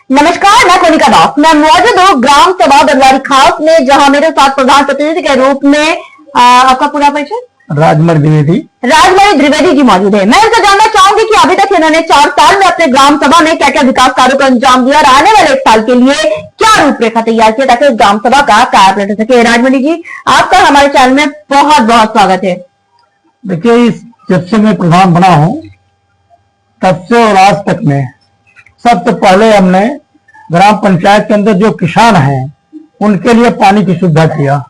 नमस्कार, मैं कोनिका दास। मैं मौजूद हूँ ग्राम सभा बरवारी खास में, जहां मेरे साथ प्रधान प्रतिनिधि के रूप में आपका पूरा परिचय राजमणि द्विवेदी जी मौजूद है। मैं इनसे जानना चाहूंगी कि अभी तक इन्होंने 4 साल में अपने ग्राम सभा में क्या क्या विकास कार्यों को अंजाम दिया और आने वाले 1 साल के लिए क्या रूपरेखा तैयार की ताकि ग्राम सभा का कार्य पलट सके। राजमणि जी, आपका हमारे चैनल में बहुत बहुत स्वागत है। देखिए, जब से मैं प्रधान बना हूँ तब से और आज तक में सबसे पहले हमने ग्राम पंचायत के अंदर जो किसान हैं उनके लिए पानी की सुविधा किया।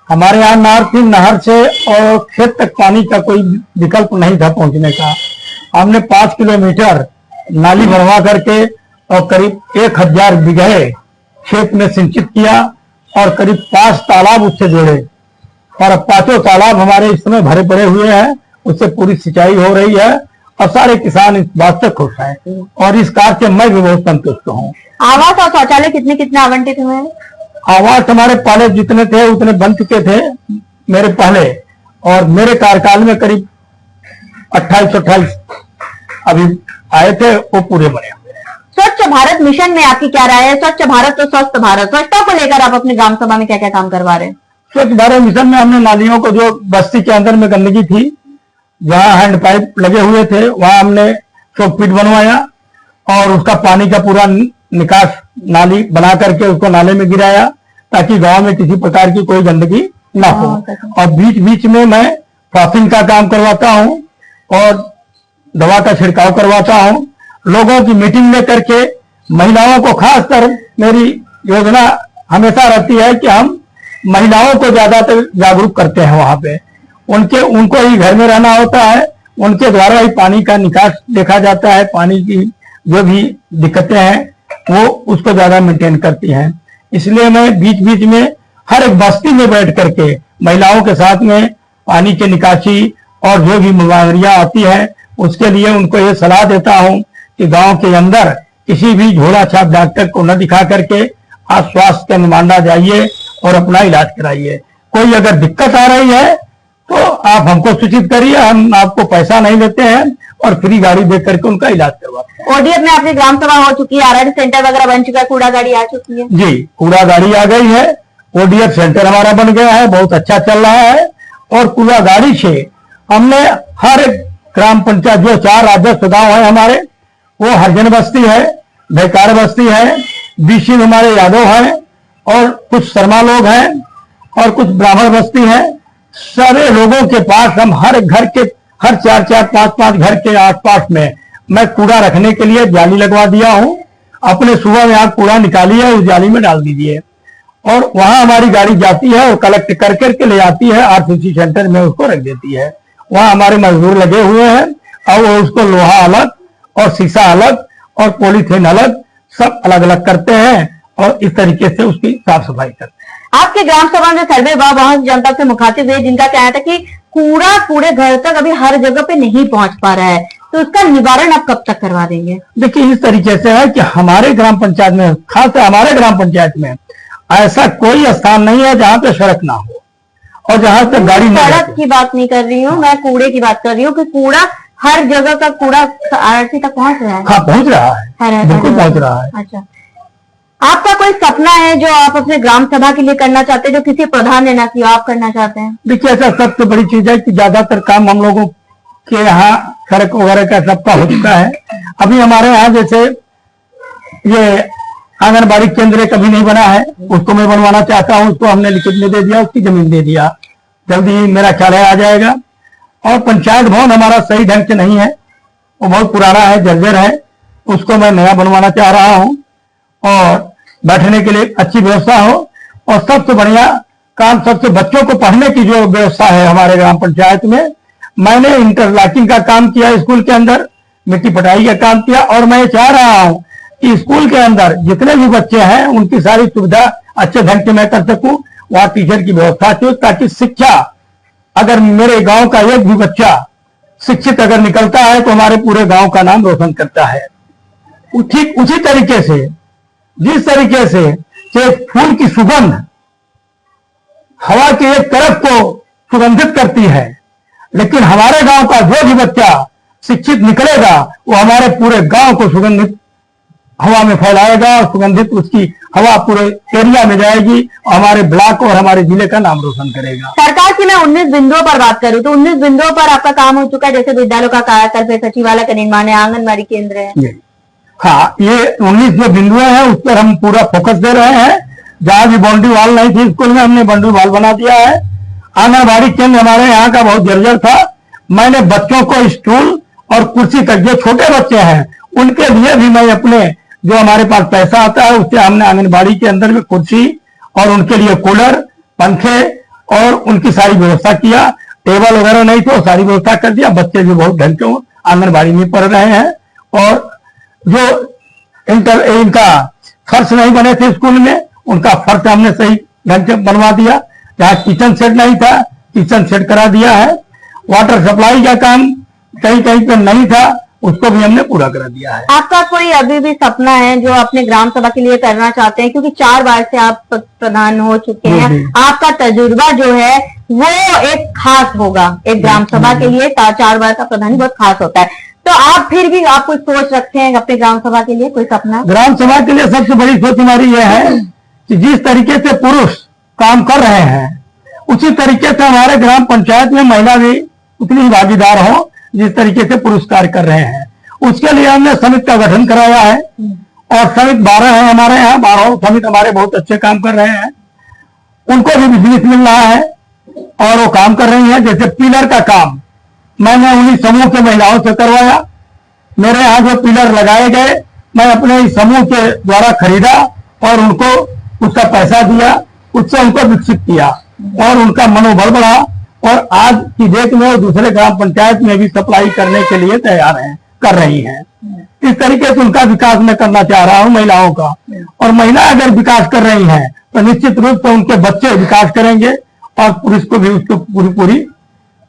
हमारे यहाँ नहर थी, नहर से और खेत तक पानी का कोई विकल्प नहीं था पहुंचने का। हमने 5 किलोमीटर नाली बनवा करके और करीब 1000 बीघे खेत में सिंचित किया और करीब 5 तालाब उससे जोड़े और 5 तालाब हमारे इस समय भरे पड़े हुए हैं। उससे पूरी सिंचाई हो रही है और सारे किसान इस बात से खुश हैं और इस कार्य से मैं भी बहुत संतुष्ट हूँ। आवास और शौचालय कितने आवंटित हुए हैं? आवास हमारे पहले जितने थे उतने बन चुके थे मेरे पहले, और मेरे कार्यकाल में करीब 28 अभी आए थे, वो पूरे बने हुए हैं। स्वच्छ भारत मिशन में आपकी क्या राय है? स्वच्छ भारत तो स्वस्थ भारत, स्वच्छता को लेकर आप अपने ग्राम सभा में क्या क्या काम करवा रहे हैं? स्वच्छ भारत मिशन में हमने नालियों को, जो बस्ती के अंदर में गंदगी थी, जहाँ हैंड पाइप लगे हुए थे, वहां हमने चौक पिट बनवाया और उसका पानी का पूरा निकास नाली बना करके उसको नाले में गिराया ताकि गांव में किसी प्रकार की कोई गंदगी ना हो। और बीच बीच में मैं क्रॉसिंग का काम करवाता हूँ और दवा का छिड़काव करवाता हूँ। लोगों की मीटिंग में करके महिलाओं को, खासकर मेरी योजना हमेशा रहती है कि हम महिलाओं को ज्यादातर जागरूक करते हैं। वहां पे उनको ही घर में रहना होता है, उनके द्वारा ही पानी का निकास देखा जाता है। पानी की जो भी दिक्कतें हैं वो उसको ज्यादा मेंटेन करती हैं। इसलिए मैं बीच बीच में हर एक बस्ती में बैठ करके महिलाओं के साथ में पानी की निकासी और जो भी बीमारियां आती है उसके लिए उनको ये सलाह देता हूं कि गांव के अंदर किसी भी झोला छाप डॉक्टर को न दिखा करके आप स्वास्थ्य केंद्र मांडा जाइए और अपना इलाज कराइए। कोई अगर दिक्कत आ रही है तो आप हमको सूचित करिए, हम आपको पैसा नहीं लेते हैं और फ्री गाड़ी दे करके उनका इलाज करवाते हैं। ओडीएफ में आपकी ग्राम सभा हो चुकी है, आरएड सेंटर वगैरह बन चुका है, कूड़ा गाड़ी आ चुकी है? जी, कूड़ा गाड़ी आ गई है, ओडीएफ सेंटर हमारा बन गया है, बहुत अच्छा चल रहा है। और कूड़ा गाड़ी से हमने हर एक ग्राम पंचायत, जो 4 राजस्व गाँव है हमारे, वो हरिजन बस्ती है, बेकार बस्ती है, बीसी हमारे यादव है और कुछ शर्मा लोग हैं और कुछ ब्राह्मण बस्ती है। सारे लोगों के पास हम हर घर के, हर 4-4, 5-5 घर के आसपास में मैं कूड़ा रखने के लिए जाली लगवा दिया हूं। अपने सुबह में आप कूड़ा निकालिए, उस जाली में डाल दीजिए और वहां हमारी गाड़ी जाती है और कलेक्ट कर करके ले आती है, आरसीसी सेंटर में उसको रख देती है। वहां हमारे मजदूर लगे हुए हैं और वो उसको लोहा अलग और शीशा अलग और पॉलीथीन अलग सब अलग अलग करते हैं और इस तरीके से उसकी साफ सफाई करते हैं। आपके ग्राम सभा में सर्वे हुआ, बहुत जनता से मुखातिब हुए, जिनका कहना था कि कूड़ा पूरे घर तक अभी हर जगह पे नहीं पहुंच पा रहा है, तो उसका निवारण आप कब तक करवा देंगे? देखिए, इस तरीके से है कि हमारे ग्राम पंचायत में, खासकर हमारे ग्राम पंचायत में ऐसा कोई स्थान नहीं है जहाँ पे सड़क ना हो और जहाँ तक गाड़ी ना। सड़क की बात नहीं कर रही हूँ मैं, कूड़े की बात कर रही हूँ कि कूड़ा हर जगह का कूड़ा आरसी तक पहुँच रहा है। हाँ, पहुँच रहा है, बिल्कुल पहुँच रहा है। अच्छा, आपका कोई सपना है जो आप अपने ग्राम सभा के लिए करना चाहते हैं, जो किसी प्रधान ने ना किया, आप करना चाहते हैं? देखिए, ऐसा सबसे बड़ी चीज है कि ज्यादातर काम हम लोगों के यहाँ सड़क वगैरह का सबका हो चुका है। अभी हमारे यहाँ जैसे ये आंगनबाड़ी केंद्र कभी नहीं बना है, उसको मैं बनवाना चाहता हूँ। उसको हमने लिखित में दे दिया, उसकी जमीन दे दिया, जल्दी मेरा ख्याल है आ जाएगा। और पंचायत भवन हमारा सही ढंग से नहीं है, वो बहुत पुराना है, जर्जर है, उसको मैं नया बनवाना चाह रहा हूँ और बैठने के लिए अच्छी व्यवस्था हो। और सबसे बढ़िया काम, सबसे बच्चों को पढ़ने की जो व्यवस्था है हमारे ग्राम पंचायत में, मैंने इंटरलॉकिंग का काम किया स्कूल के अंदर, मिट्टी पटाई का काम किया और मैं चाह रहा हूं कि स्कूल के अंदर जितने भी बच्चे हैं उनकी सारी सुविधा अच्छे ढंग से मैं कर सकूं। वहां टीचर की व्यवस्था हो ताकि शिक्षा, अगर मेरे गांव का एक भी बच्चा शिक्षित अगर निकलता है तो हमारे पूरे गांव का नाम रोशन करता है। ठीक उसी तरीके से, जिस तरीके से फूल की सुगंध हवा के एक तरफ को सुगंधित करती है, लेकिन हमारे गांव का जो भी बच्चा शिक्षित निकलेगा वो हमारे पूरे गांव को सुगंधित हवा में फैलाएगा और सुगंधित उसकी हवा पूरे एरिया में जाएगी और हमारे ब्लॉक और हमारे जिले का नाम रोशन करेगा। सरकार की मैं 19 बिंदुओं पर बात करूं तो 19 बिंदुओं पर आपका काम हो चुका है, जैसे विद्यालयों का कायाकल्प है, सचिवालय का निर्माण है, आंगनबाड़ी केंद्र है। हाँ, ये 19 जो बिंदुएं हैं उस पर हम पूरा फोकस दे रहे हैं। जहां भी बाउंड्री वॉल नहीं थी स्कूल में, हमने बाउंड्री वॉल बना दिया है। आंगनबाड़ी केंद्र हमारे यहाँ का बहुत जर्जर था। मैंने बच्चों को स्टूल और कुर्सी तक, जो छोटे बच्चे हैं उनके लिए भी मैं अपने जो हमारे पास पैसा आता है उससे हमने आंगनबाड़ी के अंदर में कुर्सी और उनके लिए कूलर, पंखे और उनकी सारी व्यवस्था किया। टेबल वगैरह नहीं थे, सारी व्यवस्था कर दिया। बच्चे भी बहुत ढंग के आंगनबाड़ी में पढ़ रहे हैं। और जो इनका फर्श नहीं बने थे स्कूल में, उनका फर्श हमने सही ढंग से बनवा दिया। जहाँ किचन सेट नहीं था, किचन सेट करा दिया है। वाटर सप्लाई का काम कहीं कहीं पर नहीं था, उसको भी हमने पूरा करा दिया है। आपका कोई अभी भी सपना है जो अपने ग्राम सभा के लिए करना चाहते हैं, क्योंकि 4 बार से आप प्रधान हो चुके हैं, आपका तजुर्बा जो है वो एक खास होगा एक ग्राम सभा के लिए। 4 बार का प्रधान बहुत खास होता है, तो आप फिर भी आप कुछ सोच रखते हैं अपने ग्राम सभा के लिए, कोई सपना? ग्राम सभा के लिए सबसे बड़ी सोच हमारी यह है कि जिस तरीके से पुरुष काम कर रहे हैं उसी तरीके से हमारे ग्राम पंचायत में महिला भी उतनी ही भागीदार हो जिस तरीके से पुरुष कार्य कर रहे हैं। उसके लिए हमने समिति का गठन कराया है और समिति 12 है हमारे यहाँ। 12 समिति हमारे बहुत अच्छे काम कर रहे हैं। उनको भी बिजनेस मिल रहा है और वो काम कर रही है। जैसे पिलर का काम मैंने उन्हीं समूह के महिलाओं से करवाया। मेरे यहाँ जो पिलर लगाए गए मैं अपने इस समूह के द्वारा खरीदा और उनको उसका पैसा दिया, उससे उनको विकसित किया और उनका मनोबल बढ़ा। और आज की डेट में वो दूसरे ग्राम पंचायत में भी सप्लाई करने के लिए तैयार हैं, कर रही हैं। इस तरीके से उनका विकास मैं करना चाह रहा हूं महिलाओं का। और महिला अगर विकास कर रही हैं तो निश्चित रूप से उनके बच्चे विकास करेंगे और पुरुष को भी उसको पूरी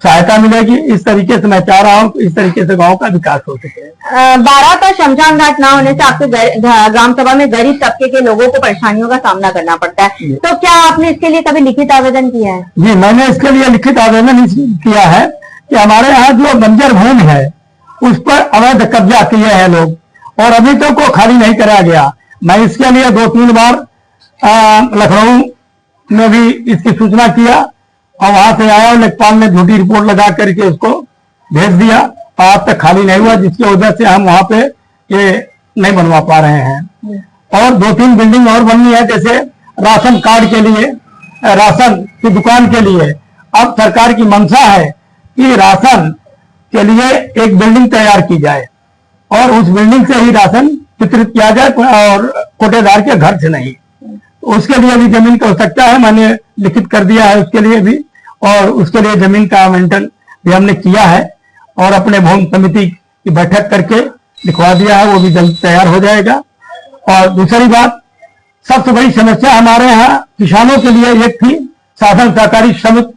सहायता मिलेगी। इस तरीके से मैं चाह रहा हूँ इस तरीके से गांव का विकास हो सके। 12 का शमशान घाट ना होने से आपके ग्राम सभा में गरीब तबके के लोगों को परेशानियों का सामना करना पड़ता है, तो क्या आपने इसके लिए कभी लिखित आवेदन किया है? जी, मैंने इसके लिए लिखित आवेदन किया है कि हमारे यहाँ जो बंजर भूमि है उस पर अवैध कब्जा किए हैं लोग और अभी तक को खाली नहीं कराया गया। मैं इसके लिए 2-3 बार लखनऊ में भी इसकी सूचना किया और वहां से आया, लेखपाल ने झूठी रिपोर्ट लगा करके उसको भेज दिया और आज तक खाली नहीं हुआ, जिसकी वजह से हम वहां पे ये नहीं बनवा पा रहे हैं। और 2-3 बिल्डिंग और बननी है, जैसे राशन कार्ड के लिए, राशन की दुकान के लिए। अब सरकार की मंशा है कि राशन के लिए एक बिल्डिंग तैयार की जाए और उस बिल्डिंग से ही राशन वितरित किया जाए और कोटेदार के घर से नहीं। उसके लिए भी जमीन की आवश्यकता है, मैंने लिखित कर दिया है उसके लिए भी और उसके लिए जमीन का आवंटन भी हमने किया है और अपने भूमि समिति की बैठक करके लिखवा दिया है, वो भी जल्द तैयार हो जाएगा। और दूसरी बात, सबसे बड़ी समस्या हमारे यहाँ किसानों के लिए एक थी, शासन सहकारी समिति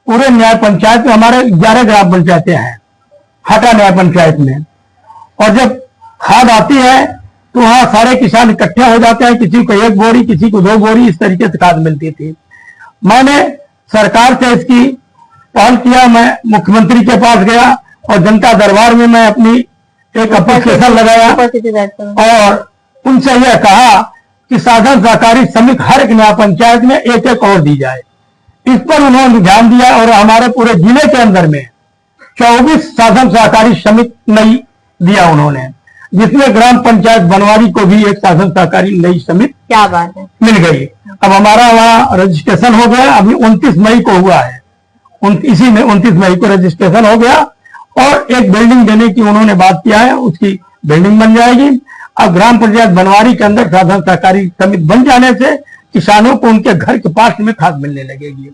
पूरे न्याय पंचायत में हमारे 11 ग्राम पंचायतें हैं, हाटा न्याय पंचायत में। और जब खाद आती है तो वहां सारे किसान इकट्ठे हो जाते हैं, किसी को 1 बोरी, किसी को 2 बोरी, इस तरीके से खाद मिलती थी। मैंने सरकार से इसकी पहल किया, मैं मुख्यमंत्री के पास गया और जनता दरबार में मैं अपनी एक एप्लीकेशन लगाया और उनसे यह कहा कि शासन सहकारी समिति हर एक न्याय पंचायत में 1-1 और दी जाए। इस पर उन्होंने ध्यान दिया और हमारे पूरे जिले के अंदर में 24 शासन सहकारी समिति नई दिया उन्होंने, जिसमें ग्राम पंचायत बनवारी को भी एक शासन सहकारी नई समिति क्या बात है मिल गई। अब हमारा वहाँ रजिस्ट्रेशन हो गया, अभी 29 मई को हुआ है, इसी में 29 मई को रजिस्ट्रेशन हो गया और एक बिल्डिंग देने की उन्होंने बात किया है, उसकी बिल्डिंग बन जाएगी। अब ग्राम पंचायत बनवारी के अंदर शासन सहकारी समिति बन जाने से किसानों को उनके घर के पास में खाद मिलने लगेगी।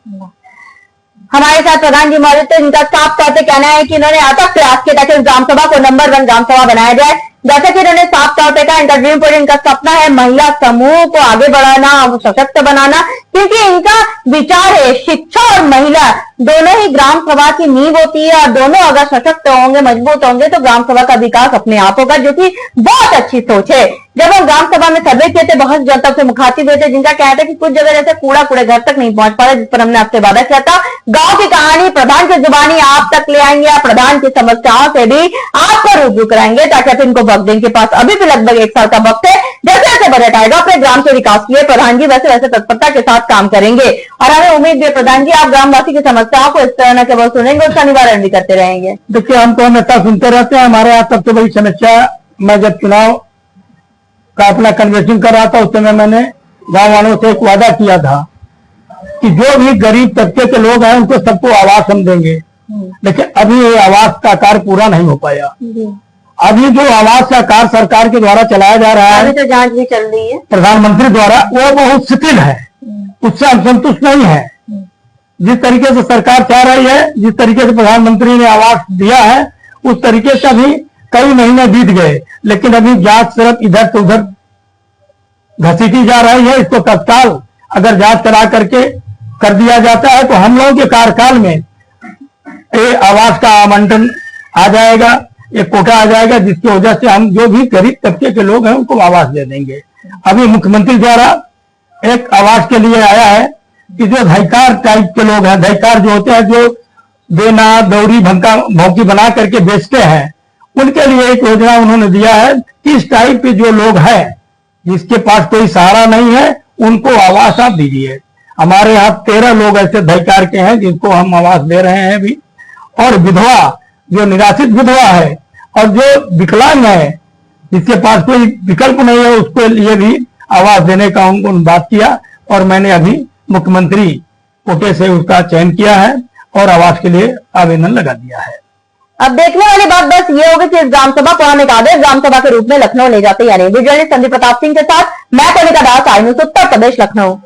हमारे साथ प्रधान जी मौजूद थे, जिनका साफ तौर पे कहना है कि इन्होंने अथक प्रयास किया ताकि इस ग्राम सभा को नंबर 1 ग्राम सभा बनाया जाए। जैसे कि इन्होंने साफ तौर पे कहा, इनका ड्रीम पर इनका सपना है महिला समूह को आगे बढ़ाना, सशक्त बनाना, क्योंकि इनका विचार है शिक्षा और महिला दोनों ही ग्राम सभा की नींव होती है और दोनों अगर सशक्त होंगे, मजबूत होंगे तो ग्राम सभा का विकास अपने आप होगा, जो कि बहुत अच्छी सोच है। जब हम ग्राम सभा में सर्वे किए थे, बहुत जनता से मुखातिब हुए थे, जिनका कहना था कि कुछ जगह जैसे कूड़ा घर तक नहीं पहुंच पा रहा, जिस पर हमने आपसे वादा किया था गांव की कहानी प्रधान की जुबानी आप तक ले आएंगे, प्रधान की समस्याओं से भी आपको रूबरू कराएंगे ताकि आप इनको वक्त दें। के पास अभी भी लगभग 1 साल का वक्त है। जैसे जैसे बजट आएगा अपने ग्राम के विकास के लिए प्रधान जी वैसे वैसे तत्परता के साथ काम करेंगे और हमें उम्मीद भी है प्रधान जी आप ग्रामवासी की समस्याओं को इस तरह न केवल सुनेंगे उसका निवारण भी करते रहेंगे। देखिए, हम तो हमेशा सुनते रहते हैं। हमारे यहाँ सबसे बड़ी समस्या, मैं जब चुनाव का अपना कन्वेंशन कर रहा था उस समय मैंने गाँव वालों से एक वादा किया था कि जो भी गरीब तबके के लोग हैं उनको सबको आवास हम देंगे, लेकिन अभी ये आवास का कार्य पूरा नहीं हो पाया। अभी जो आवास का कार्य सरकार के द्वारा चलाया जा रहा है, तो जांच भी चल रही है प्रधानमंत्री द्वारा, वो बहुत शिथिल है, उससे हम संतुष्ट नहीं है। जिस तरीके से सरकार चाह रही है, जिस तरीके से प्रधानमंत्री ने आवास दिया है, उस तरीके से अभी कई महीने बीत गए, लेकिन अभी जांच सिर्फ इधर से उधर घसीटी जा रही है। इसको तत्काल अगर जांच करा करके कर दिया जाता है तो हम लोगों के कार्यकाल में ये आवास का आवंटन आ जाएगा, एक कोटा आ जाएगा, जिसकी वजह से हम जो भी गरीब तबके के लोग हैं उनको आवास दे देंगे। अभी मुख्यमंत्री द्वारा एक आवास के लिए आया है कि जो धैकार टाइप के लोग हैं, धैकार जो होते हैं, जो देना दौरी भौकी बना करके बेचते हैं, उनके लिए एक योजना उन्होंने दिया है कि इस टाइप के जो लोग हैं जिसके पास कोई सहारा नहीं है उनको आवास आप दीजिए। हमारे यहाँ 13 लोग ऐसे धैकार के हैं जिनको हम आवास दे रहे हैं अभी। और विधवा, जो निराश्रित विधवा है और जो विकलांग है जिसके पास कोई विकल्प नहीं है, उसके लिए भी आवास देने का उनको बात किया और मैंने अभी मुख्यमंत्री कोटे से उसका चयन किया है और आवास के लिए आवेदन लगा दिया है। अब देखने वाली बात बस ये होगी कि इस ग्राम सभा को हम एक आदर्श ग्राम सभा के रूप में लखनऊ ले जाते हैं या नहीं। वीडियो जर्नलिस्ट संदीप प्रताप सिंह के साथ मैं कनिका दास, आई न्यूज़ उत्तर प्रदेश, लखनऊ।